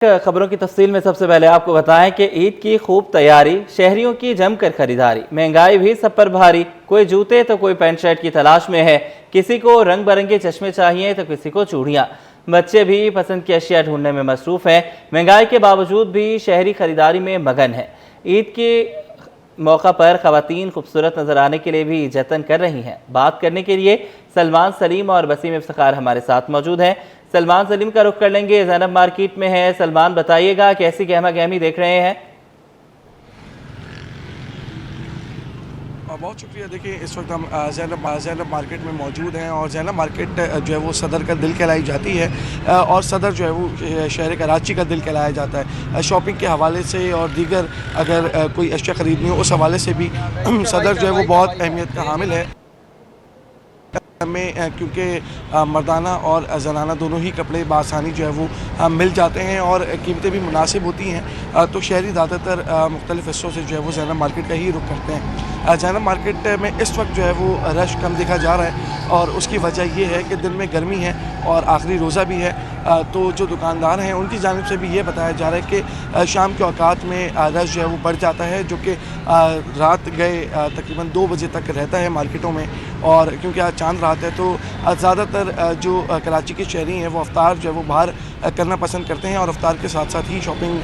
खबरों की तफसील में सबसे पहले आपको बताएं कि ईद की खूब तैयारी, शहरियों की जमकर खरीदारी, महंगाई भी सब पर भारी। कोई जूते तो कोई पैंट शर्ट की तलाश में है, किसी को रंग बिरंगे चश्मे चाहिए तो किसी को चूड़ियां। बच्चे भी पसंद की अशिया ढूंढने में मसरूफ हैं। महंगाई के बावजूद भी शहरी खरीदारी में मगन है। ईद के मौका पर खवातीन खूबसूरत नजर आने के लिए भी जतन कर रही हैं। बात करने के लिए सलमान सलीम और वसीम इफ्तिखार हमारे साथ मौजूद हैं। सलमान सलीम का रुख कर लेंगे, ज़ैनब मार्केट में है। सलमान, बताइएगा कैसी गहमा गहमी देख रहे हैं? बहुत शुक्रिया। देखिए, इस वक्त हम ज़ैनब मार्केट में मौजूद हैं और ज़ैनब मार्केट जो है वो सदर का दिल कहलाई जाती है और सदर जो है वो शहर कराची का दिल कहलाया जाता है। शॉपिंग के हवाले से और दीगर अगर कोई अशिया ख़रीदनी हो उस हवाले से भी सदर जो है वो बहुत अहमियत का हामिल है में, क्योंकि मर्दाना और ज़नाना दोनों ही कपड़े बआसानी जो है वो मिल जाते हैं और कीमतें भी मुनासिब होती हैं। तो शहरी ज़्यादातर मुख्तलिफ़ हिस्सों से जो है वो ज़ैनब मार्केट का ही रुख करते हैं। ज़ैनब मार्केट में इस वक्त जो है वो रश कम देखा जा रहा है और उसकी वजह ये है कि दिन में गर्मी है और आखिरी रोज़ा भी है। तो जो दुकानदार हैं उनकी जानिब से भी ये बताया जा रहा है कि शाम के औकात में रश जो है वो बढ़ जाता है, जो कि रात गए तकरीबन 2 बजे तक रहता है मार्केटों में। और क्योंकि आज चांद रात है तो ज़्यादातर जो कराची के शहरी हैं वो अफ्तार जो है वो बाहर करना पसंद करते हैं और अफ्तार के साथ साथ ही शॉपिंग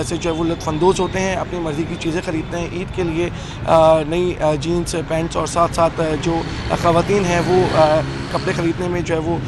से जो है वो लुत्फ़अंदोज़ होते हैं, अपनी मर्ज़ी की चीज़ें ख़रीदते हैं। ईद के लिए नई जीन्स पैंट्स और साथ साथ जो ख़वातीन हैं वो कपड़े ख़रीदने में जो है वो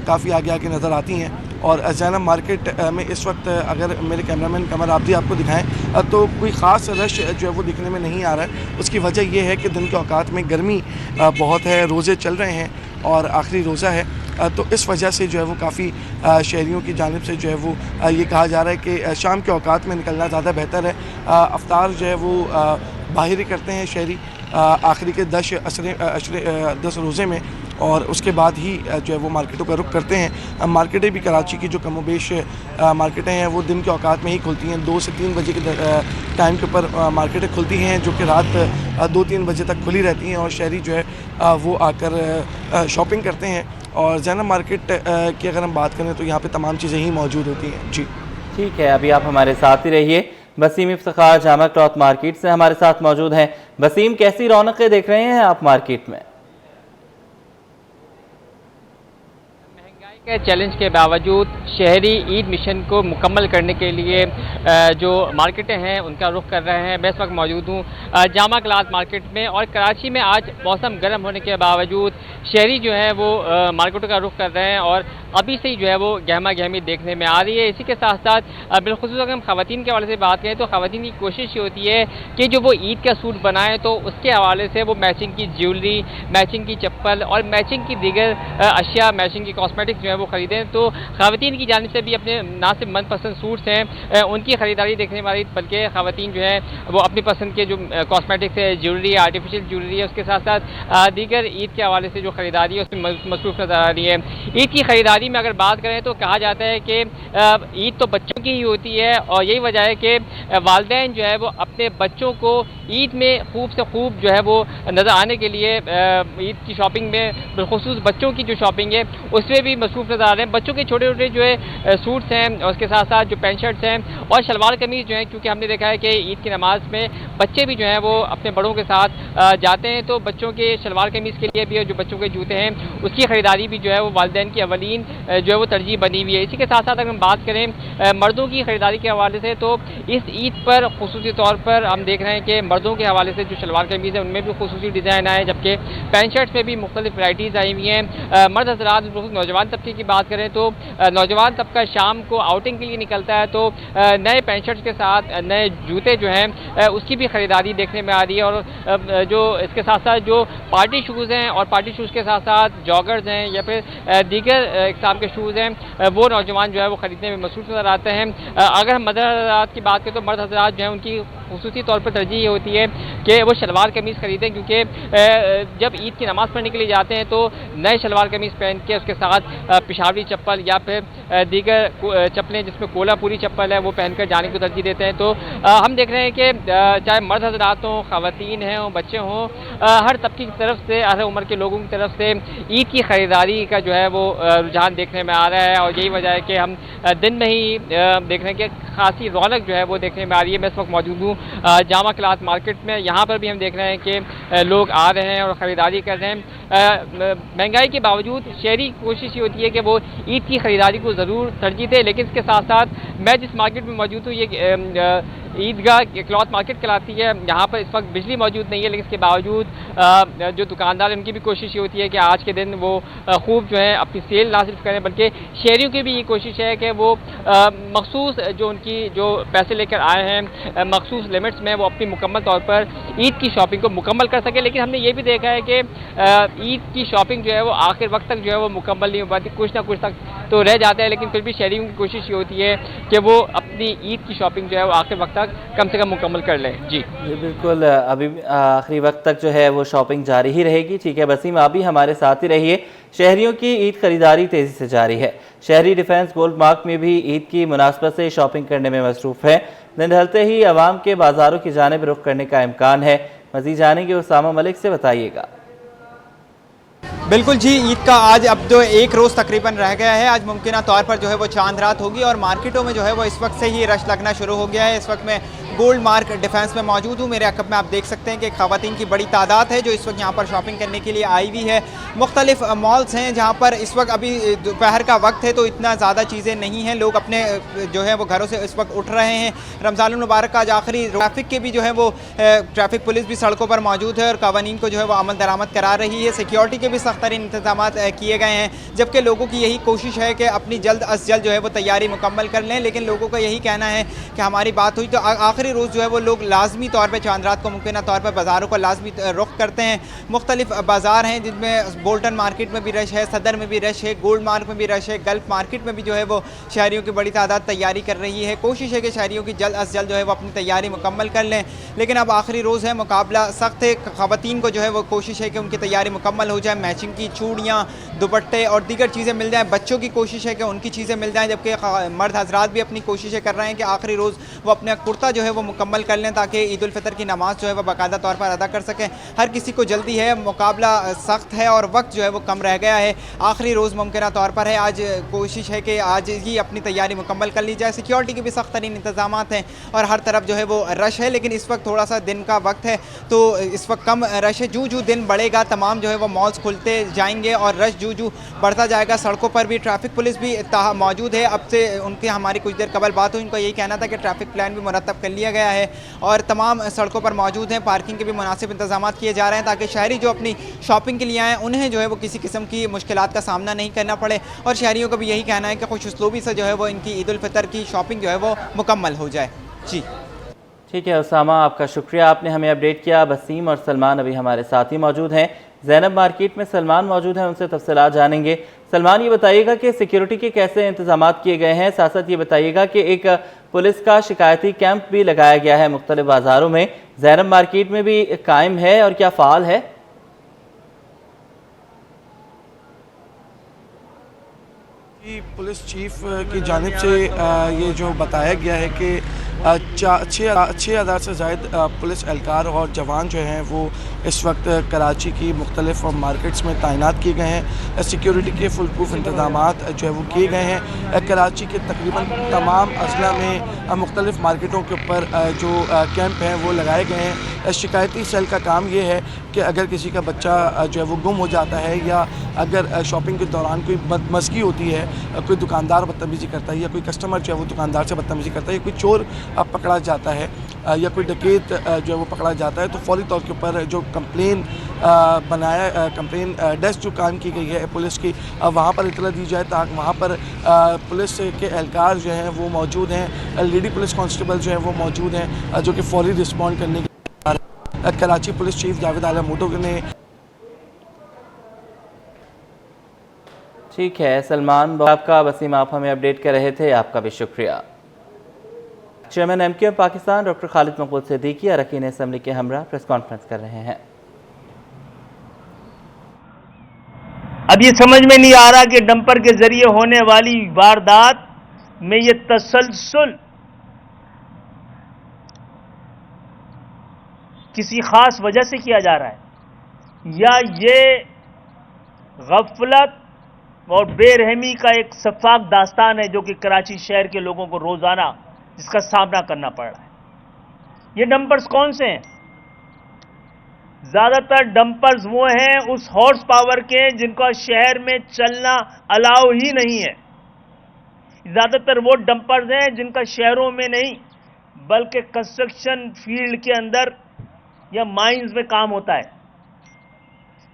काफ़ी आगे आगे नज़र आती हैं। और ज़ैनब मार्केट में इस वक्त अगर मेरे कैमरामैन कमर आब्दी आपको दिखाएं तो कोई ख़ास रश जो है वो दिखने में नहीं आ रहा है। उसकी वजह यह है कि दिन के औकात में गर्मी बहुत है, रोज़े चल रहे हैं और आखिरी रोज़ा है। तो इस वजह से जो है वो काफ़ी शहरियों की जानिब से जो है वो ये कहा जा रहा है कि शाम के औकात में निकलना ज़्यादा बेहतर है। अफ्तार जो है वो बाहर ही करते हैं शहरी आखिरी के 10 रोज़े में और उसके बाद ही जो है वो मार्केटों का रुख करते हैं। मार्केटें भी कराची की जो कमोबेश मार्केटें हैं वो दिन के औकात में ही खुलती हैं। 2 से 3 बजे के टाइम के ऊपर मार्केटें खुलती हैं, जो कि रात 2-3 बजे तक खुली रहती हैं और शहरी जो है वो आकर शॉपिंग करते हैं। और ज़ैनब मार्केट की अगर हम बात करें तो यहाँ पे तमाम चीज़ें ही मौजूद होती हैं। जी ठीक है, अभी आप हमारे साथ ही रहिए। वसीम इफ्तिखार जामा क्लॉथ मार्केट से हमारे साथ मौजूद हैं। वसीम, कैसी रौनकें देख रहे हैं आप मार्केट में? के चैलेंज के बावजूद शहरी ईद मिशन को मुकम्मल करने के लिए जो मार्केटें हैं उनका रुख कर रहे हैं। मैं इस वक्त मौजूद हूँ जामा क्लॉथ मार्केट में और कराची में आज मौसम गर्म होने के बावजूद शहरी जो है वो मार्केटों का रुख कर रहे हैं और अभी से ही जो है वो गहमा गहमी देखने में आ रही है। इसी के साथ साथ बिलखुसूस अगर हम ख़वातीन के हवाले से बात करें तो ख़वातीन की कोशिश ये होती है कि जो वो ईद का सूट बनाएं तो उसके हवाले से वो मैचिंग की ज्वेलरी, मैचिंग की चप्पल और मैचिंग की दीगर अशिया, मैचिंग की कॉस्मेटिक्स जो है वो ख़रीदें। तो ख़वातीन की जानिब से भी अपने ना सिर्फ मनपसंद सूट्स हैं उनकी ख़रीदारी देखने वाली, बल्कि ख़वातीन जो है वो अपनी पसंद के जो कॉस्मेटिक्स है, ज्वेलरी है, आर्टिफिशियल ज्वेलरी है, उसके साथ साथ दीगर ईद के हवाले से जो ख़रीदारी है उसमें मसरूफ़ नज़र आ रही है। ईद की ख़रीदारी में अगर बात करें तो कहा जाता है कि ईद तो बच्चों की ही होती है और यही वजह है कि वालिदैन जो है वो अपने बच्चों को ईद में खूब से खूब जो है वो नज़र आने के लिए ईद की शॉपिंग में बिलखुसूस बच्चों की जो शॉपिंग है उसमें भी मसरूफ़ नज़र आ रहे हैं। बच्चों के छोटे छोटे जो है सूट्स हैं और उसके साथ साथ जो पैंट शर्ट्स हैं और शलवार कमीज़ जो है, क्योंकि हमने देखा है कि ईद की नमाज़ में बच्चे भी जो हैं वो अपने बड़ों के साथ जाते हैं, तो बच्चों के शलवार कमीज़ के लिए भी और जो बच्चों के जूते हैं उसकी ख़रीदारी भी जो है वो वालिदैन की अवलीन जो है वो तरजीह बनी हुई है। इसी के साथ साथ अगर हम बात करें मर्दों की ख़रीदारी के हवाले से तो इस ईद पर खुसूसी तौर पर हम देख रहे हैं कि मर्दों के हवाले से जो शलवार कमीज़ है उनमें भी खुसूसी डिज़ाइन आए, जबकि पैंट शर्ट्स में भी मुख्तलिफ वैराइटीज़ आई हुई हैं। मर्द हज़रात नौजवान तबके की बात करें तो नौजवान तबका शाम को आउटिंग के लिए निकलता है तो नए पैंट शर्ट्स के साथ नए जूते जो हैं उसकी भी ख़रीदारी देखने में आ रही है। और जो इसके साथ साथ जो पार्टी शूज़ हैं और पार्टी शूज़ के साथ साथ जॉगर्स हैं या फिर दीगर इक़साम के शूज़ हैं वो नौजवान जो है वो ख़रीदने में मसरूफ़ नज़र आते हैं। अगर हम मर्द हज़रात की बात करें तो मर्द हज़रात जो हैं उनकी खसूसी तौर पर तरजीह ये होती है कि वो शलवार कमीज़ ख़रीदें, क्योंकि जब ईद की नमाज़ पढ़ने के लिए जाते हैं तो नए शलवार कमीज़ पहन के उसके साथ पेशावरी चप्पल या फिर दीगर चप्पलें जिसमें कोलापुरी चप्पल है वो पहनकर जाने को तरजीह देते हैं। तो हम देख रहे हैं कि चाहे मर्द हज़रात हों, ख़वातीन हैं, बच्चे हों, हर तबके की तरफ से, हर उम्र के लोगों की तरफ से ईद की ख़रीदारी का जो है वो रुझान देखने में आ रहा है। और यही वजह है कि हम दिन में ही देख रहे हैं कि खासी रौनक जो है वो देखने में आ रही है। मैं इस वक्त मौजूद हूँ जामा क्लॉथ मार्केट में। यहाँ पर भी हम देख रहे हैं कि लोग आ रहे हैं और ख़रीदारी कर रहे हैं। महंगाई के बावजूद शहरी कोशिश ये होती है कि वो ईद की ख़रीदारी को ज़रूर तरजीह दे, लेकिन इसके साथ साथ मैं जिस मार्केट में मौजूद हूँ ये ईदगाह क्लॉथ मार्केट कहलाती है। यहाँ पर इस वक्त बिजली मौजूद नहीं है, लेकिन इसके बावजूद जो दुकानदार हैं उनकी भी कोशिश ये होती है कि आज के दिन वो खूब जो है अपनी सेल ना सिर्फ करें, बल्कि शहरियों की भी ये कोशिश है कि वो मखसूस जो उनकी जो पैसे लेकर आए हैं मखसूस लिमिट्स में वो अपनी मुकम्मल तौर पर ईद की शॉपिंग को मुकम्मल कर सके। लेकिन हमने ये भी देखा है कि ईद की शॉपिंग जो है वो आखिर वक्त तक जो है वो मुकम्मल नहीं हो पाती, कुछ ना कुछ तक तो रह जाता है। लेकिन फिर भी शहरियों की कोशिश ये होती है कि वो अपनी ईद की शॉपिंग जो है वो आखिर वक्त तक कम से कम मुकम्मल कर लें। जी बिल्कुल, अभी आखिरी वक्त तक जो है वो शॉपिंग जारी ही रहेगी। ठीक है वसीम, आप भी हमारे साथ ही रहिए। शहरियों की ईद खरीदारी तेज़ी से जारी है। शहरी डिफेंस गोल्ड मार्क में भी ईद की मुनासबत से शॉपिंग करने में मसरूफ़ है। दिन ढलते ही आवाम के बाज़ारों की जानिब रुख करने का इम्कान है। मज़ीद जानेंगे उसामा मलिक से, बताइएगा। बिल्कुल जी, ईद का आज अब जो एक रोज़ तकरीबन रह गया है। आज मुमकिन तौर पर जो है वो चांद रात होगी और मार्केटों में जो है वो इस वक्त से ही रश लगना शुरू हो गया है। इस वक्त मैं गोल्ड मार्क डिफेंस में मौजूद हूँ। मेरे अकब में आप देख सकते हैं कि ख़वातीन की बड़ी तादाद है जो इस वक्त यहाँ पर शॉपिंग करने के लिए आई हुई है। मुख्तलिफ मॉल्स हैं जहाँ पर इस वक्त अभी दोपहर का वक्त है तो इतना ज़्यादा चीज़ें नहीं हैं। लोग अपने जो है वो घरों से इस वक्त उठ रहे हैं। रमज़ानुल मुबारक का आज आखिरी, ट्रैफिक के भी जो है वो ट्रैफिक पुलिस भी सड़कों पर मौजूद है और कवानीन को जो है वो अमल दरामद करा रही है। सिक्योरिटी के भी सख्त तरीन इंतजाम किए गए हैं, जबकि लोगों की यही कोशिश है कि अपनी जल्द अज जल्द जो है वो तैयारी मुकम्मल कर लें। लेकिन लोगों का यही कहना है कि हमारी बात हुई तो आखिरी रोज़ जो है वो लोग लाजमी तौर पर चांद रात को मुमकिन तौर पर बाज़ारों को लाजमी रुख करते हैं। मुख्तलिफ बाज़ार हैं जिनमें बोल्टन मार्केट में भी रश है, सदर में भी रश है, गोल्ड मार्क में भी रश है, गल्फ मार्केट में भी जो है वो शहरियों की बड़ी तादाद तैयारी कर रही है। कोशिश है कि शहरियों की जल्द अज जल्द जो है वो अपनी तैयारी मुकम्मल कर लें। लेकिन अब आखिरी रोज़ है, मुकाबला सख्त है। ख़वातीन को जो है वो कोशिश है कि उनकी तैयारी मुकम्मल हो जाए, मैचिंग की चूड़ियाँ, दुपट्टे और दीगर चीज़ें मिल जाएँ। बच्चों की कोशिश है कि उनकी चीज़ें मिल जाएँ, जबकि मर्द हज़रात भी अपनी कोशिशें कर रहे हैं कि आखिरी रोज़ वो अपना कुर्ता जो है वो मुकम्मल कर लें ताकि ईद उल फितर की नमाज़ जो है वो बाकायदा तौर पर अदा कर सकें। हर किसी को जल्दी है, मुकाबला सख्त है और वक्त जो है वो कम रह गया है। आखिरी रोज़ मुमकिन तौर पर है। आज कोशिश है कि आज ही अपनी तैयारी मुकम्मल कर ली जाए। सिक्योरिटी के भी सख्त तरीन इंतजाम हैं और हर तरफ जो है वो रश है। लेकिन इस वक्त थोड़ा सा दिन का वक्त है तो इस वक्त कम रश है। जूँ जूँ दिन बढ़ेगा तमाम जो है वो मॉल्स खुलते जाएंगे और रश जूँ जूँ बढ़ता जाएगा। सड़कों पर भी ट्रैफिक पुलिस भी मौजूद है। अब से उनके हमारी कुछ देर कबल बात हुई, उनको यही कहना था कि ट्रैफिक प्लान भी मुरतब कर लिया गया है और तमाम सड़कों पर मौजूद हैं। पार्किंग के भी मुनासिब इंतजाम किए जा रहे हैं ताकि शहरी जो अपनी शॉपिंग के लिए आएँ उन्हें जो है वो किसी किस्म की मुश्किलात का सामना नहीं करना पड़े। और शहरियों का भी यही कहना है कि खुश उसलूबी से जो है वो इनकी ईद उल फितर की शॉपिंग जो है वो मुकम्मल हो जाए। जी ठीक है उसामा, आपका शुक्रिया, आपने हमें अपडेट किया। वसीम और सलमान अभी हमारे साथ ही मौजूद हैं। ज़ैनब मार्केट में सलमान मौजूद हैं, उनसे तफसीलात जानेंगे। सलमान, ये बताइएगा कि सिक्योरिटी के कैसे इंतजाम किए गए हैं, साथ साथ ये बताइएगा कि एक पुलिस का शिकायती कैंप भी लगाया गया है मुख्तलिफ बाज़ारों में, ज़ैनब मार्केट में भी कायम है और क्या फ़ाल है? पुलिस चीफ की जानिब से ये जो बताया गया है कि 6,000 से ज़ायद पुलिस एहलकार और जवान जो हैं वो इस वक्त कराची की मुख्तलिफ मार्केट्स में तैनात किए गए हैं। सिक्योरिटी के फुल प्रूफ इंतजाम जो है वो किए गए हैं। कराची के तकरीबन तमाम अजला में मुख्तलिफ मार्केटों के ऊपर जो कैंप हैं वो लगाए गए हैं। शिकायती सेल का काम ये है कि अगर किसी का बच्चा जो है वो गुम हो जाता है या अगर शॉपिंग के दौरान कोई बदमज़गी होती है, कोई दुकानदार बदतमीज़ी करता है या कोई कस्टमर जो है वो दुकानदार से बदतमीज़ी करता है या कोई चोर पकड़ा जाता है या कोई डकैत जो है वो पकड़ा जाता है तो फौरी तौर के ऊपर जो कंप्लेन कंप्लेन डेस्क जो काम की गई है पुलिस की, वहाँ पर इतला दी जाए ताकि वहाँ पर पुलिस के एहलकार जो हैं वो मौजूद हैं, लेडी पुलिस कांस्टेबल जो हैं वो मौजूद हैं जो कि फौरी रिस्पॉन्ड करने के कराची पुलिस चीफ जावेद आलम भुट्टो ने। ठीक है सलमान, आपका वसीम आप हमें अपडेट कर रहे थे, आपका भी शुक्रिया। چیئرمین MQM پاکستان ڈاکٹر خالد مقبول صدیقی اراکین اسمبلی کے ہمراہ پریس کانفرنس کر رہے ہیں۔ اب یہ سمجھ میں نہیں آ رہا کہ ڈمپر کے ذریعے ہونے والی واردات میں یہ تسلسل کسی خاص وجہ سے کیا جا رہا ہے یا یہ غفلت اور بے رحمی کا ایک شفاف داستان ہے جو کہ کراچی شہر کے لوگوں کو روزانہ جس کا سامنا کرنا پڑ رہا ہے۔ یہ ڈمپرز کون سے ہیں؟ زیادہ تر ڈمپرز وہ ہیں اس ہارس پاور کے جن کا شہر میں چلنا الاؤ ہی نہیں ہے۔ زیادہ تر وہ ڈمپرز ہیں جن کا شہروں میں نہیں بلکہ کنسٹرکشن فیلڈ کے اندر یا مائنز میں کام ہوتا ہے،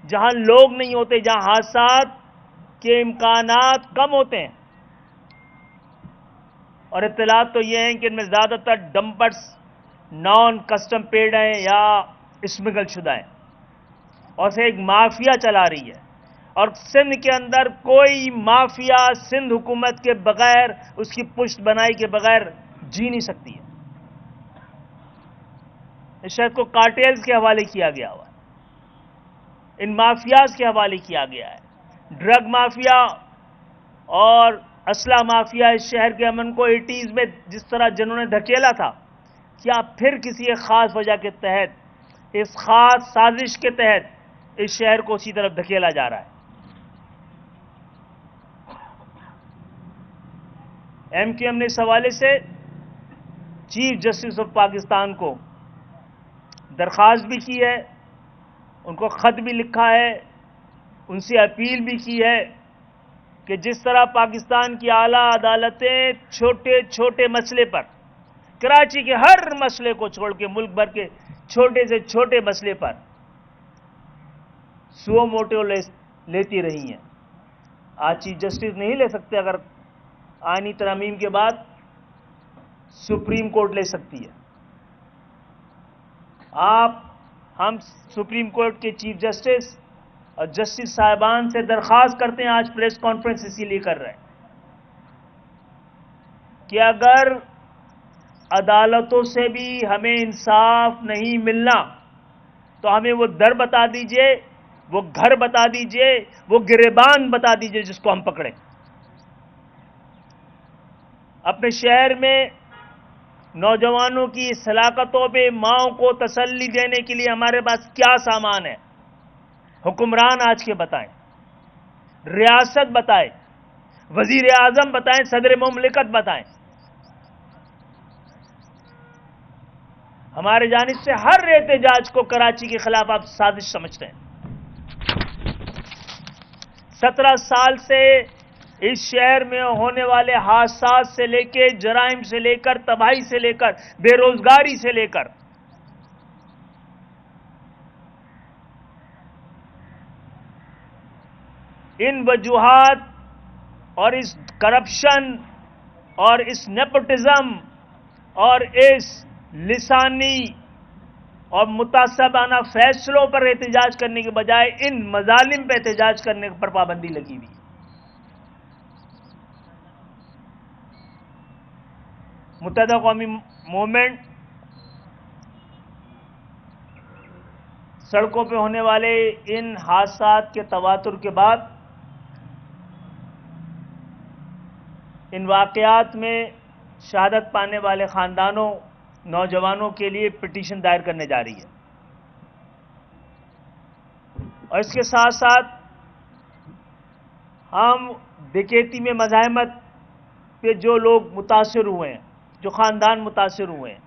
جہاں لوگ نہیں ہوتے، جہاں حادثات کے امکانات کم ہوتے ہیں۔ اور اطلاعات تو یہ ہیں کہ ان میں زیادہ تر ڈمپرز نان کسٹم پیڈ ہیں یا اسمگل شدہ ہیں، اور سے ایک مافیا چلا رہی ہے، اور سندھ کے اندر کوئی مافیا سندھ حکومت کے بغیر، اس کی پشت بنائی کے بغیر جی نہیں سکتی ہے۔ اس شہر کو کارٹیلز کے حوالے کیا گیا ہوا ہے، ان مافیاز کے حوالے کیا گیا ہے۔ ڈرگ مافیا اور اسلحہ مافیا اس شہر کے امن کو 80s میں جس طرح جنہوں نے دھکیلا تھا، کیا پھر کسی ایک خاص وجہ کے تحت، اس خاص سازش کے تحت اس شہر کو اسی طرف دھکیلا جا رہا ہے۔ MQM نے اس حوالے سے چیف جسٹس آف پاکستان کو درخواست بھی کی ہے، ان کو خط بھی لکھا ہے، ان سے اپیل بھی کی ہے کہ جس طرح پاکستان کی اعلیٰ عدالتیں چھوٹے چھوٹے مسئلے پر، کراچی کے ہر مسئلے کو چھوڑ کے ملک بھر کے چھوٹے سے چھوٹے مسئلے پر سو موٹو لیتی رہی ہیں، آج چیف جسٹس نہیں لے سکتے، اگر آئینی ترامیم کے بعد سپریم کورٹ لے سکتی ہے۔ ہم سپریم کورٹ کے چیف جسٹس اور جسٹس صاحبان سے درخواست کرتے ہیں، آج پریس کانفرنس اسی لیے کر رہے ہیں کہ اگر عدالتوں سے بھی ہمیں انصاف نہیں ملنا تو ہمیں وہ در بتا دیجئے، وہ گھر بتا دیجئے، وہ گریبان بتا دیجئے جس کو ہم پکڑیں۔ اپنے شہر میں نوجوانوں کی صلاحیتوں پہ ماؤں کو تسلی دینے کے لیے ہمارے پاس کیا سامان ہے؟ حکمران آج کے بتائیں، ریاست بتائیں، وزیر اعظم بتائیں، صدر مملکت بتائیں۔ ہمارے جانب سے ہر احتجاج کو کراچی کے خلاف آپ سازش سمجھتے ہیں۔ 17 سال سے اس شہر میں ہونے والے حادثات سے لے کے، جرائم سے لے کر، تباہی سے لے کر، بے روزگاری سے لے کر، ان وجوہات اور اس کرپشن اور اس نیپوٹزم اور اس لسانی اور متعصبانہ فیصلوں پر احتجاج کرنے کے بجائے ان مظالم پہ احتجاج کرنے پر پابندی لگی ہوئی ہے۔ متحدہ قومی موومنٹ سڑکوں پہ ہونے والے ان حادثات کے تواتر کے بعد ان واقعات میں شہادت پانے والے خاندانوں، نوجوانوں کے لیے پٹیشن دائر کرنے جا رہی ہے، اور اس کے ساتھ ساتھ ہم ڈکیتی میں مزاحمت پہ جو لوگ متاثر ہوئے ہیں، جو خاندان متاثر ہوئے ہیں،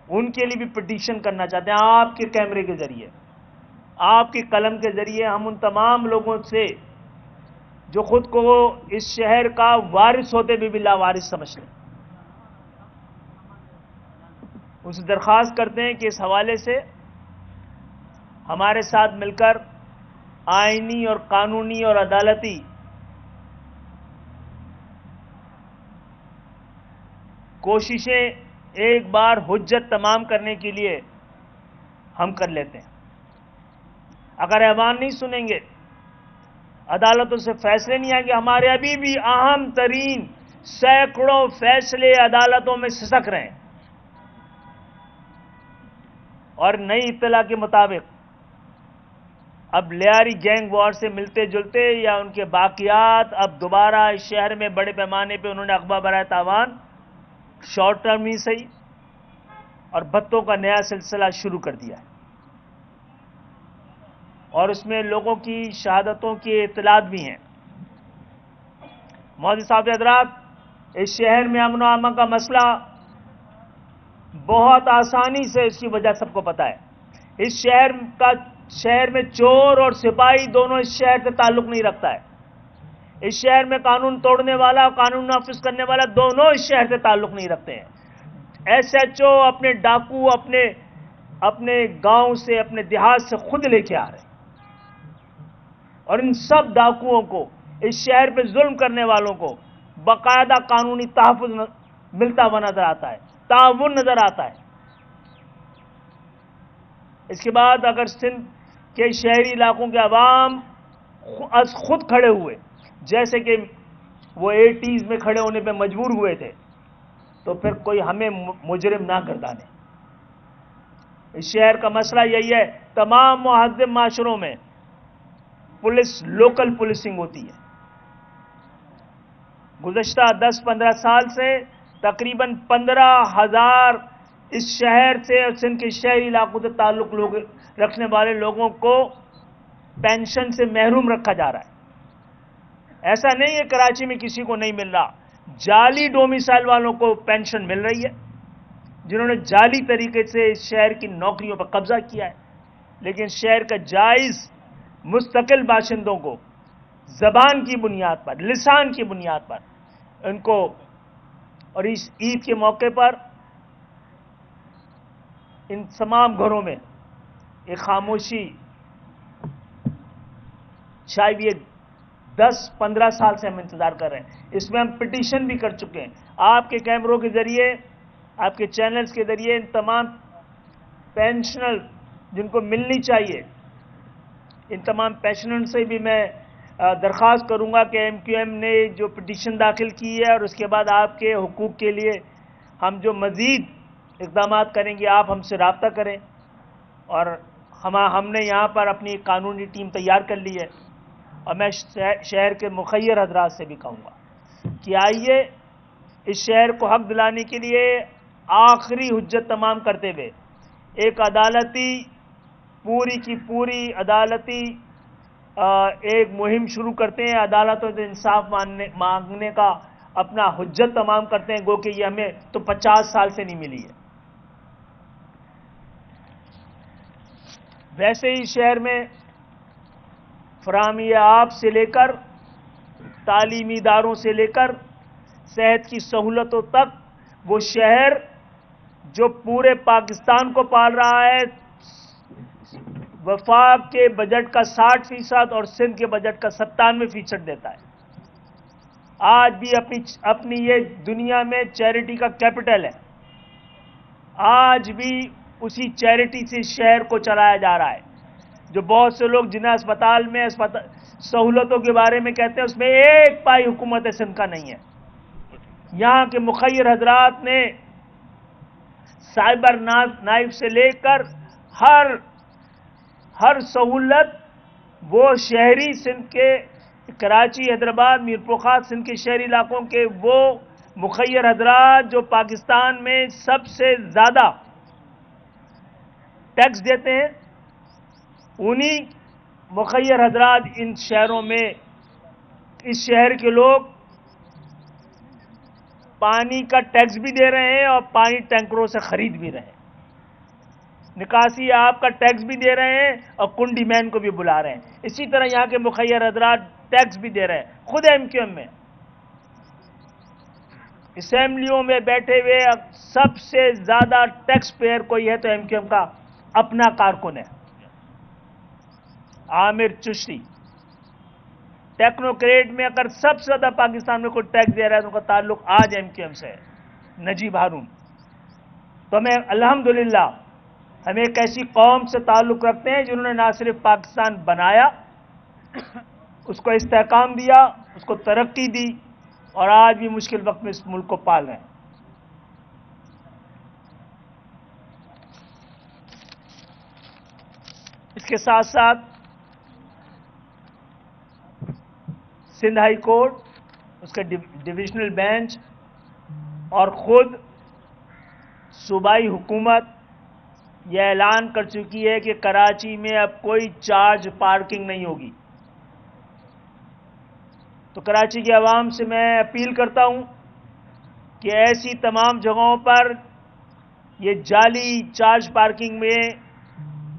ان کے لیے بھی پٹیشن کرنا چاہتے ہیں۔ آپ کے کیمرے کے ذریعے، آپ کے قلم کے ذریعے ہم ان تمام لوگوں سے جو خود کو اس شہر کا وارث ہوتے بھی لاوارث سمجھتے ہیں، اسے درخواست کرتے ہیں کہ اس حوالے سے ہمارے ساتھ مل کر آئینی اور قانونی اور عدالتی کوششیں ایک بار حجت تمام کرنے کے لیے ہم کر لیتے ہیں۔ اگر ایوان نہیں سنیں گے، عدالتوں سے فیصلے نہیں آئیں گے، ہمارے ابھی بھی اہم ترین सैकड़ों फैसले अदालतों में सिसक रहे हैं और नई इत्तला के मुताबिक अब लियारी गैंग वॉर से मिलते जुलते या उनके बाकियात अब दोबारा इस शहर में बड़े पैमाने पे उन्होंने अगवा बराए तावान शॉर्ट टर्म ही सही और भत्तों का नया सिलसिला शुरू कर दिया है और उसमें लोगों की शहादतों की इत्तलात भी हैं। मौलवी साहब हज़रात, इस शहर में अमन व अमान का मसला बहुत आसानी से इसकी वजह सबको पता है। इस शहर में चोर और सिपाही दोनों इस शहर से ताल्लुक नहीं रखता है। इस शहर में कानून तोड़ने वाला कानून नाफिज करने वाला दोनों इस शहर से ताल्लुक नहीं रखते हैं। SHO अपने डाकू अपने गांव से अपने देहात से खुद लेके आ रहे हैं और इन सब डाकुओं को इस शहर पे जुल्म करने वालों को बाकायदा कानूनी तहफ़्फ़ुज़ मिलता हुआ नजर आता है, ताउन नजर आता है। इसके बाद अगर सिंध के शहरी इलाकों के अवाम खुद खड़े हुए, जैसे कि वो 80s में खड़े होने पे मजबूर हुए थे, तो फिर कोई हमें मुजरिम ना गर्दाने। इस शहर का मसला यही है, तमाम मुहज़्ज़िब माशरों में पुलिस लोकल पुलिसिंग होती है। गुज़श्ता 10-15 साल से तकरीबन 15,000 इस शहर से और सिंध के शहरी इलाकों से ताल्लुक लोग रखने वाले लोगों को पेंशन से महरूम रखा जा रहा है। ऐसा नहीं है कराची में किसी को नहीं मिल रहा, जाली डोमिसाइल वालों को पेंशन मिल रही है जिन्होंने जाली तरीके से इस शहर की नौकरियों पर कब्जा किया है। लेकिन शहर का जायज़ मुस्तकिल बाशिंदों को ज़बान की बुनियाद पर, लिसान की बुनियाद पर उनको, और इस ईद के मौके पर इन तमाम घरों में एक खामोशी छाई हुई है। 10-15 साल से हम इंतजार कर रहे हैं। इसमें हम पिटीशन भी कर चुके हैं। आपके कैमरों के जरिए, आपके चैनल्स के जरिए इन तमाम पेंशनर जिनको मिलनी चाहिए, इन तमाम पेंशनर से भी मैं दरख्वास्त करूंगा कि MQM ने जो पिटीशन दाखिल की है और उसके बाद आपके हुकूक के लिए हम जो मज़ीद इक़दाम करेंगे आप हमसे रब्ता करें। और हमने यहाँ पर अपनी कानूनी टीम तैयार कर ली है और मैं शहर के मुखय्यर हज़रात से भी कहूँगा कि आइए इस शहर को हक़ दिलाने के लिए आखिरी हुज्जत तमाम करते हुए एक अदालती पूरी की पूरी अदालती एक मुहिम शुरू करते हैं। अदालतों से इंसाफ मांगने का अपना हुज्जत तमाम करते हैं, गो कि ये हमें तो 50 साल से नहीं मिली है। वैसे ही शहर में फराहमी आब से लेकर तालीमी इदारों से लेकर सेहत की सहूलतों तक वो शहर जो पूरे पाकिस्तान को पाल रहा है, वफाक के बजट का 60% और सिंध के बजट का 97% देता है। आज भी अपनी ये दुनिया में चैरिटी का कैपिटल है। आज भी उसी चैरिटी से शहर को चलाया जा रहा है। जो बहुत से लोग जिन्हें अस्पताल में सहूलतों के बारे में कहते हैं, उसमें एक पाई हुकूमत सिंध का नहीं है। यहाँ के मुखय्यर हजरात ने साइबर नाइफ से लेकर हर सहूलत वो शहरी सिंध के, कराची, हैदराबाद, मीरपुर खास सिंध के शहरी इलाकों के वो मुखय्यर हजरात जो पाकिस्तान में सबसे ज़्यादा टैक्स देते हैं, उन्हीं मुखय्यर हजरात इन शहरों में, इस शहर के लोग पानी का टैक्स भी दे रहे हैं और पानी टैंकरों से खरीद भी रहे हैं। निकासी आब का टैक्स भी दे रहे हैं और कुंडी मैन को भी बुला रहे हैं। इसी तरह यहाँ के मुखय्यर हजरात टैक्स भी दे रहे हैं। खुद MQM में असेंबलियों में बैठे हुए सबसे ज्यादा टैक्स पेयर कोई है तो MQM का अपना कारकुन है, आमिर चिश्ती। टेक्नोक्रेट में अगर सबसे ज्यादा पाकिस्तान में कोई टैक्स दे रहा है तो उनका ताल्लुक आज MQM से है, नजीब हारून। तो हमें अल्हम्दुलिल्लाह हम एक ऐसी कौम से ताल्लुक रखते हैं जिन्होंने ना सिर्फ पाकिस्तान बनाया, उसको इस्तेहकाम दिया, उसको तरक्की दी, اور آج بھی مشکل وقت میں اس ملک کو پال رہے ہیں. اس کے ساتھ ساتھ سندھ ہائی کورٹ، اس کا ڈویژنل بینچ اور خود صوبائی حکومت یہ اعلان کر چکی ہے کہ کراچی میں اب کوئی چارج پارکنگ نہیں ہوگی. تو کراچی کی عوام سے میں اپیل کرتا ہوں کہ ایسی تمام جگہوں پر یہ جعلی چارج پارکنگ میں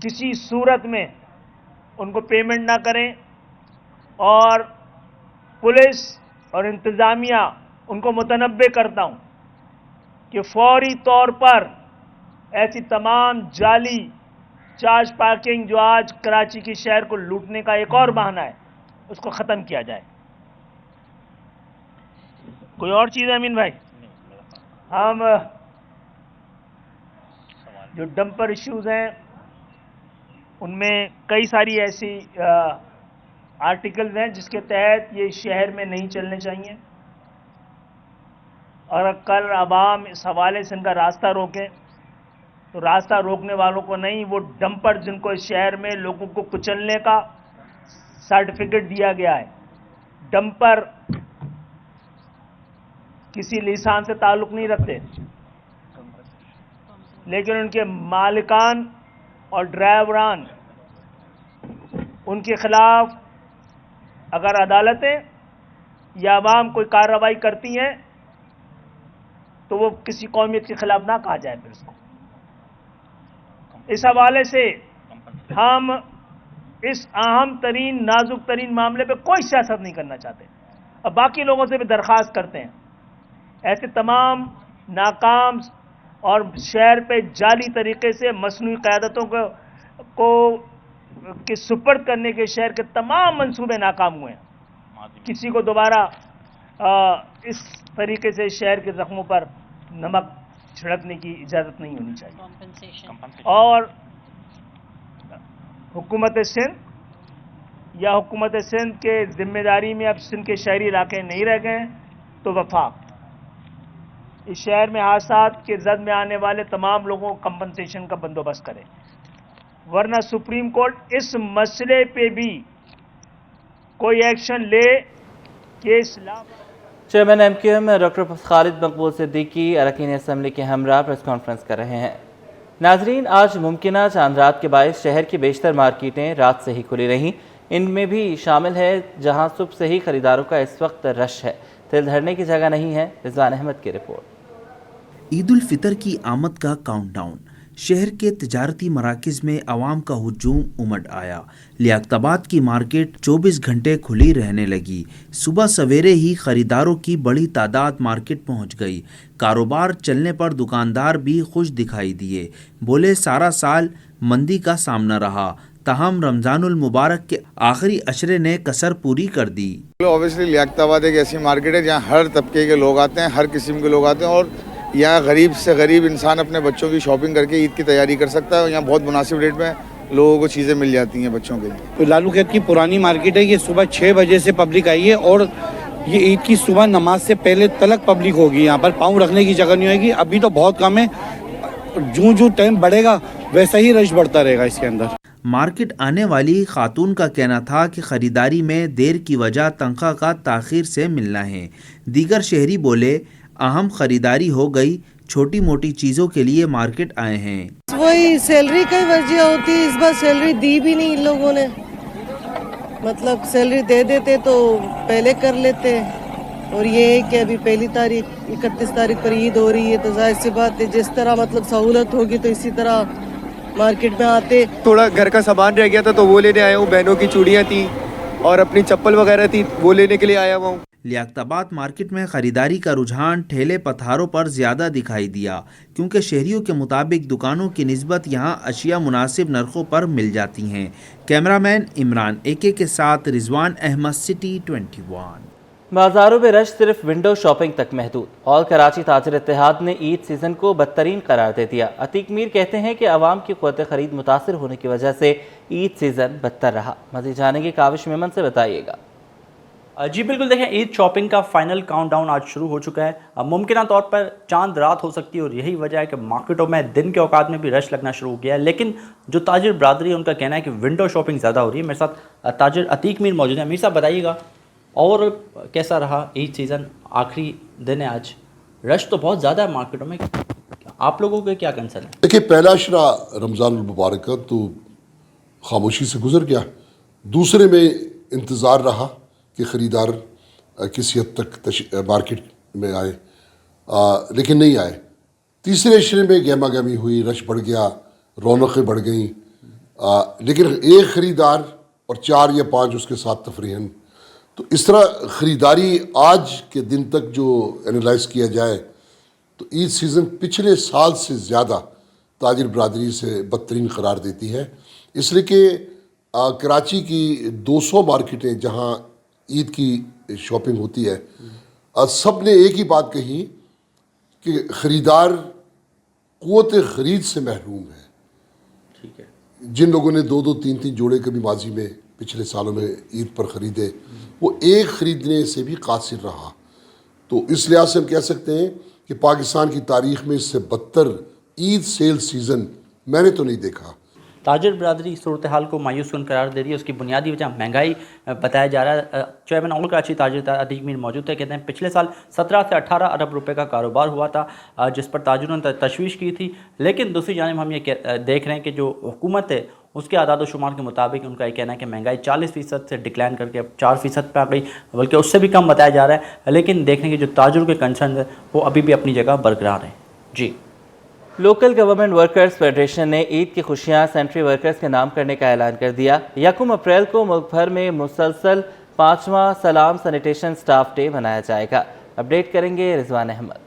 کسی صورت میں ان کو پیمنٹ نہ کریں، اور پولیس اور انتظامیہ ان کو متنبہ کرتا ہوں کہ فوری طور پر ایسی تمام جعلی چارج پارکنگ جو آج کراچی کی شہر کو لوٹنے کا ایک اور بہانہ ہے، اس کو ختم کیا جائے. کوئی اور چیز ہے امین بھائی؟ ہم جو ڈمپر ایشوز ہیں ان میں کئی ساری ایسی آرٹیکلز ہیں جس کے تحت یہ شہر میں نہیں چلنے چاہیے، اور کل عوام اس حوالے سے ان کا راستہ روکیں تو راستہ روکنے والوں کو نہیں، وہ ڈمپر جن کو اس شہر میں لوگوں کو کچلنے کا سرٹیفکیٹ دیا گیا ہے، ڈمپر کسی لسان سے تعلق نہیں رکھتے، لیکن ان کے مالکان اور ڈرائیوران ان کے خلاف اگر عدالتیں یا عوام کوئی کارروائی کرتی ہیں تو وہ کسی قومیت کے خلاف نہ کہا جائے پھر اس کو. اس حوالے سے ہم اس اہم ترین نازک ترین معاملے پہ کوئی سیاست نہیں کرنا چاہتے، اور باقی لوگوں سے بھی درخواست کرتے ہیں ایسے تمام ناکام اور شہر پہ جعلی طریقے سے مصنوعی قیادتوں کو سپرد کرنے کے شہر کے تمام منصوبے ناکام ہوئے ہیں. کسی کو دوبارہ اس طریقے سے شہر کے زخموں پر نمک چھڑکنے کی اجازت نہیں ہونی چاہیے. اور حکومت سندھ یا حکومت سندھ کے ذمہ داری میں اب سندھ کے شہری علاقے نہیں رہ گئے ہیں تو وفاق اس شہر میں حادثات کے زد میں آنے والے تمام لوگوں کو کمپنسیشن کا بندوبست کرے، ورنہ سپریم کورٹ اس مسئلے پہ بھی کوئی ایکشن لے کہ چیئرمین MQM ڈاکٹر خالد مقبول صدیقی اراکین اسمبلی کے ہمراہ پریس کانفرنس کر رہے ہیں. ناظرین، آج ممکنہ چاند رات کے باعث شہر کی بیشتر مارکیٹیں رات سے ہی کھلی رہیں. ان میں بھی شامل ہے جہاں صبح سے ہی خریداروں کا اس وقت رش ہے، دل دھرنے کی جگہ نہیں ہے. رضوان احمد کی رپورٹ. عید الفطر کی آمد کا کاؤنٹ ڈاؤن. شہر کے تجارتی مراکز میں عوام کا ہجوم امڈ آیا. لیاقت کی مارکیٹ 24 گھنٹے کھلی رہنے لگی. صبح سویرے ہی خریداروں کی بڑی تعداد مارکیٹ پہنچ گئی. کاروبار چلنے پر دکاندار بھی خوش دکھائی دیے. بولے سارا سال مندی کا سامنا رہا، تاہم رمضان المبارک کے آخری عشرے نے کسر پوری کر دی. اوبیسلی لیاقت آباد ایک ایسی مارکیٹ ہے جہاں ہر طبقے کے لوگ آتے ہیں، ہر قسم کے لوگ آتے ہیں، اور یہاں غریب سے غریب انسان اپنے بچوں کی شاپنگ کر کے عید کی تیاری کر سکتا ہے، اور یہاں بہت مناسب ریٹ میں لوگوں کو چیزیں مل جاتی ہیں بچوں کے لیے. تو لالو کھیت کی پرانی مارکیٹ ہے، یہ صبح 6 بجے سے پبلک آئی ہے، اور یہ عید کی صبح نماز سے پہلے تلک پبلک ہوگی. یہاں پر پاؤں رکھنے کی جگہ نہیں ہوئے گی. ابھی تو بہت کم ہے، جو ٹائم بڑھے گا ویسا ہی رش بڑھتا رہے گا اس کے اندر. مارکیٹ آنے والی خاتون کا کہنا تھا کہ خریداری میں دیر کی وجہ تنخواہ کا تاخیر سے ملنا ہے. دیگر شہری بولے اہم خریداری ہو گئی، چھوٹی موٹی چیزوں کے لیے مارکیٹ آئے ہیں. وہی سیلری کی وجہ ہوتی ہے، اس بار سیلری دی بھی نہیں ان لوگوں نے. مطلب سیلری دے دیتے تو پہلے کر لیتے، اور یہ ہے کہ ابھی 1 تاریخ 31 تاریخ پر عید ہو رہی ہے، تو ظاہر سی بات ہے جس طرح مطلب سہولت ہوگی تو اسی طرح مارکیٹ میں آتے. تھوڑا گھر کا سامان رہ گیا تھا تو وہ لینے آیا ہوں. بہنوں کی چوڑیاں تھیں اور اپنی چپل وغیرہ تھی، وہ لینے کے لیے آیا ہوا ہوں. لیاقت آباد مارکیٹ میں خریداری کا رجحان ٹھیلے پتھاروں پر زیادہ دکھائی دیا، کیونکہ شہریوں کے مطابق دکانوں کی نسبت یہاں اشیاء مناسب نرخوں پر مل جاتی ہیں. کیمرہ مین عمران AK کے ساتھ رضوان احمد، سٹی 21. بازاروں میں رش صرف ونڈو شاپنگ تک محدود. آل کراچی تاجر اتحاد نے عید سیزن کو بدترین قرار دے دیا. عتیق میر کہتے ہیں کہ عوام کی قوت خرید متاثر ہونے کی وجہ سے عید سیزن بدتر رہا. مزید جانیں گے کاوش میمن سے، بتائیے گا. جی بالکل، دیکھیں عید شاپنگ کا فائنل کاؤنٹ ڈاؤن آج شروع ہو چکا ہے. ممکنہ طور پر چاند رات ہو سکتی ہے اور یہی وجہ ہے کہ مارکیٹوں میں دن کے اوقات میں بھی رش لگنا شروع ہو گیا ہے. لیکن جو تاجر برادری ہے ان کا کہنا ہے کہ ونڈو شاپنگ زیادہ ہو رہی ہے. میرے ساتھ تاجر عتیق میر موجود ہیں. امیر صاحب بتائیے گا اور کیسا رہا عید سیزن؟ آخری دن ہے آج، رش تو بہت زیادہ ہے مارکیٹوں میں، آپ لوگوں کے کیا کنسرن ہے؟ دیکھیے پہلا اشرا رمضان المبارک کا تو خاموشی سے گزر گیا. دوسرے میں انتظار رہا کہ خریدار کسی حد تک مارکیٹ میں آئے، لیکن نہیں آئے. تیسرے اشرے میں گہما گہمی ہوئی، رش بڑھ گیا، رونقیں بڑھ گئیں، لیکن ایک خریدار اور 4 یا 5 اس کے ساتھ تفریحاً. تو اس طرح خریداری آج کے دن تک جو انالائز کیا جائے تو عید سیزن پچھلے سال سے زیادہ تاجر برادری سے بدترین قرار دیتی ہے. اس لیے کہ کراچی کی 200 مارکیٹیں جہاں عید کی شاپنگ ہوتی ہے، سب نے ایک ہی بات کہی کہ خریدار قوت خرید سے محروم ہے. ٹھیک ہے. جن لوگوں نے 2-2 3-3 جوڑے کبھی ماضی میں پچھلے سالوں میں عید پر خریدے، وہ ایک خریدنے سے بھی قاصر رہا. تو اس لحاظ سے ہم کہہ سکتے ہیں کہ پاکستان کی تاریخ میں اس سے بدتر عید سیل سیزن میں نے تو نہیں دیکھا. تاجر برادری صورتحال کو مایوس کن قرار دے رہی ہے. اس کی بنیادی وجہ مہنگائی بتایا جا رہا ہے. چیئرمین آل کراچی تاجر عتیق میر موجود تھے. کہتے ہیں پچھلے سال 17 سے 18 ارب روپے کا کاروبار ہوا تھا، جس پر تاجروں نے تشویش کی تھی. لیکن دوسری جانب ہم یہ دیکھ رہے ہیں کہ جو حکومت ہے اس کے اعداد و شمار کے مطابق ان کا یہ کہنا ہے کہ مہنگائی 40% سے ڈکلائن کر کے اب 4% پہ آ گئی، بلکہ اس سے بھی کم بتایا جا رہا ہے. لیکن دیکھنے کے جو تاجروں کے کنسرن ہے وہ ابھی بھی اپنی جگہ برقرار ہیں. جی. لوکل گورنمنٹ ورکرز فیڈریشن نے عید کی خوشیاں سینٹری ورکرز کے نام کرنے کا اعلان کر دیا. 1 اپریل کو ملک بھر میں مسلسل 5واں سلام سینیٹیشن سٹاف ڈے منایا جائے گا. اپڈیٹ کریں گے رضوان احمد.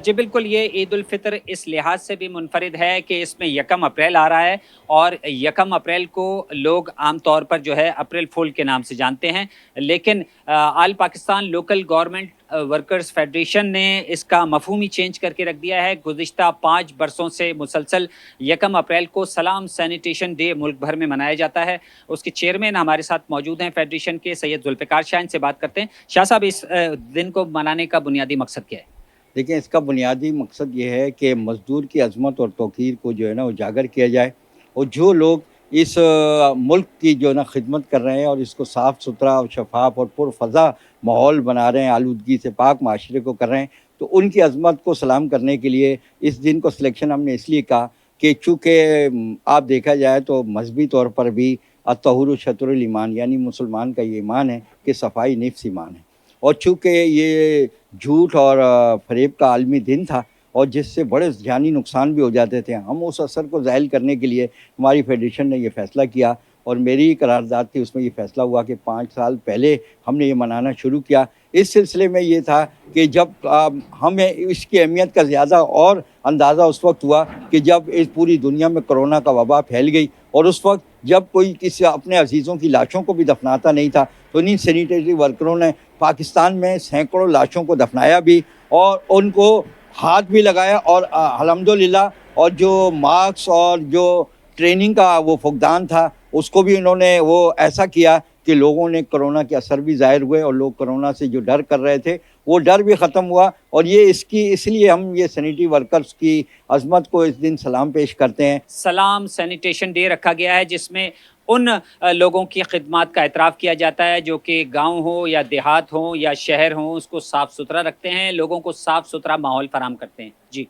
جی بالکل، یہ عید الفطر اس لحاظ سے بھی منفرد ہے کہ اس میں 1 اپریل آ رہا ہے اور 1 اپریل کو لوگ عام طور پر جو ہے اپریل فول کے نام سے جانتے ہیں. لیکن All Pakistan Local Government Workers Federation نے اس کا مفہوم ہی چینج کر کے رکھ دیا ہے. گزشتہ 5 برسوں سے مسلسل 1 اپریل کو سلام سینیٹیشن ڈے ملک بھر میں منایا جاتا ہے. اس کے چیئرمین ہمارے ساتھ موجود ہیں فیڈریشن کے، سید ذوالفقار شاہ. ان سے بات کرتے ہیں. شاہ صاحب، اس دن کو منانے کا بنیادی مقصد کیا ہے؟ دیکھیں، اس کا بنیادی مقصد یہ ہے کہ مزدور کی عظمت اور توقیر کو جو ہے نا اجاگر کیا جائے، اور جو لوگ اس ملک کی جو ہے نا خدمت کر رہے ہیں اور اس کو صاف ستھرا اور شفاف اور پر فضا ماحول بنا رہے ہیں، آلودگی سے پاک معاشرے کو کر رہے ہیں، تو ان کی عظمت کو سلام کرنے کے لیے اس دن کو سلیکشن ہم نے اس لیے کہا کہ چونکہ آپ دیکھا جائے تو مذہبی طور پر بھی الطہور شطر الایمان، یعنی مسلمان کا یہ ایمان ہے کہ صفائی نفس ایمان ہے. اور چونکہ یہ جھوٹ اور فریب کا عالمی دن تھا اور جس سے بڑے جانی نقصان بھی ہو جاتے تھے، ہم اس اثر کو زائل کرنے کے لیے ہماری فیڈریشن نے یہ فیصلہ کیا اور میری قرارداد تھی، اس میں یہ فیصلہ ہوا کہ 5 سال پہلے ہم نے یہ منانا شروع کیا. اس سلسلے میں یہ تھا کہ جب ہمیں اس کی اہمیت کا زیادہ اور اندازہ اس وقت ہوا کہ جب اس پوری دنیا میں کرونا کا وبا پھیل گئی اور اس وقت جب کوئی کسی اپنے عزیزوں کی لاشوں کو بھی دفناتا نہیں تھا، تو انہیں سینیٹری ورکروں نے پاکستان میں سینکڑوں لاشوں کو دفنایا بھی اور ان کو ہاتھ بھی لگایا، اور الحمدللہ اور جو ماسک اور جو ٹریننگ کا وہ فقدان تھا اس کو بھی انہوں نے وہ ایسا کیا کہ لوگوں نے کرونا کے اثر بھی ظاہر ہوئے اور لوگ کرونا سے جو ڈر کر رہے تھے وہ ڈر بھی ختم ہوا. اور یہ اس لیے ہم یہ سینیٹری ورکرز کی عظمت کو اس دن سلام پیش کرتے ہیں. سلام سینیٹیشن ڈے رکھا گیا ہے جس میں ان لوگوں کی خدمات کا اعتراف کیا جاتا ہے جو کہ گاؤں ہو یا دیہات ہوں یا شہر ہوں، اس کو صاف ستھرا رکھتے ہیں، لوگوں کو صاف ستھرا ماحول فراہم کرتے ہیں. جی